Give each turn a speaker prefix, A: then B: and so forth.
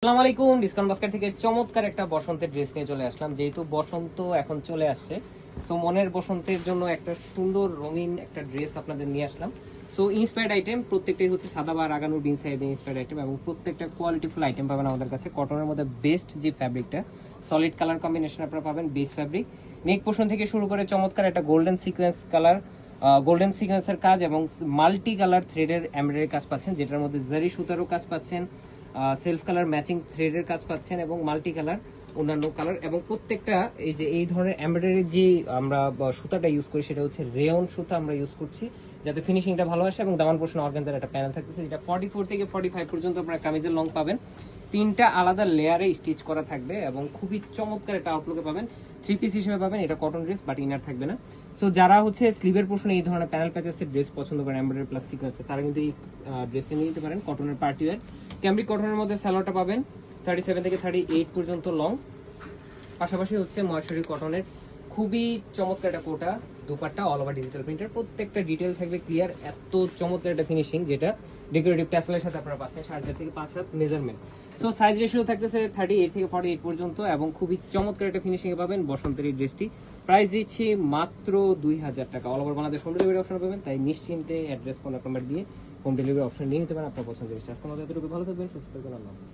A: আসসালামু আলাইকুম। Discount basket থেকে চমৎকার একটা বসন্তের ড্রেস নিয়ে চলে আসলাম। যেহেতু বসন্ত এখন চলে আসছে, সো মনের বসন্তের জন্য একটা সুন্দর রঙিন একটা ড্রেস আপনাদের নিয়ে আসলাম। সো ইন্সপায়ার্ড আইটেম প্রত্যেকটাই হচ্ছে সাদা বা রাগানোর বিন সাইড ইন্সপায়ার্ড আইটেম, এবং প্রত্যেকটা কোয়ালিটিফুল আইটেম পাবেন আমাদের কাছে। কটনের মধ্যে বেস্ট যে ফ্যাব্রিকটা, সলিড কালার কম্বিনেশন আপনারা পাবেন, বেস্ট ফ্যাব্রিক। নেক পোর্শন থেকে শুরু করে চমৎকার একটা গোল্ডেন সিকোয়েন্স কালার, গোল্ডেন সিকোয়েন্সের কাজ এবং মাল্টি কালার থ্রেডের এমব্রয়ডারি কাজ পাচ্ছেন, যেটার মধ্যে জারি সুতারও কাজ পাচ্ছেন, সেলফ কালার ম্যাচিং থ্রেডের কাজ পাচ্ছেন এবং মাল্টি কালার অন্যান্য কালার। এবং প্রত্যেকটা এই যে এই ধরনের এমব্রয়ডারি যে আমরা সুতাটা ইউজ করি সেটা হচ্ছে রেয়ন সুতা আমরা ইউজ করছি, যাতে ফিনিশিংটা ভালো আসে। এবং দামান পোর্শন অর্গানজার একটা প্যানেল থাকতেছে, যেটা 44 থেকে 45 পর্যন্ত আপনারা কামিজের লং পাবেন। তিনটা আলাদা লেয়ারে স্টিচ করা থাকবে এবং খুবই চমৎকার একটা আউটলুকে পাবেন। 3 পিস হিসেবে পাবেন। এটা কটন ড্রেস, বাট ইনার থাকবে না। সো যারা হচ্ছে স্লিভের পোর্শনে এই ধরনের প্যানেল প্যাচেসের ড্রেস পছন্দ করেন, এমব্রয়ডারি প্লাস সিকোয়েন্সে, তারা কিন্তু এই ড্রেসটা নিয়ে নিতে পারেন। কটনের পার্টি ওয়্যার ক্যামব্রিক কটনের মধ্যে স্যালোয়ারটা পাবেন 37 থেকে 38 পর্যন্ত লং। পাশাপাশি হচ্ছে মহেশ্বরী কটনের খুবই চমৎকার একটা Kota dupatta, all over digital printer, প্রত্যেকটা ডিটেল থাকবে ক্লিয়ার। এত চমৎকার একটা ফিনিশিং, যেটা ডেকোরেটিভ ট্যাসেলের সাথে আপনারা পাচ্ছেন 4.5 থেকে 5 হাত মেজারমেন্ট। সো সাইজ রেশিও থাকতেছে 38 থেকে 48 পর্যন্ত, এবং খুবই চমৎকার একটা ফিনিশিং এ পাবেন বসন্তের এই ড্রেসটি। প্রাইস দিচ্ছি মাত্র 2000 টাকা। All over Bangladesh home delivery option পাবেন, তাই নিশ্চিন্তে অ্যাড্রেস কন্ট্যাক্ট নাম্বার দিয়ে হোম ডেলিভারি অপশন নিয়ে নিতে পারেন আপনার পছন্দের ড্রেসটা। আজকে আমাদের এতটুকু, ভালো থাকবেন, সুস্থ থাকবেন, আল্লাহ হাফেজ।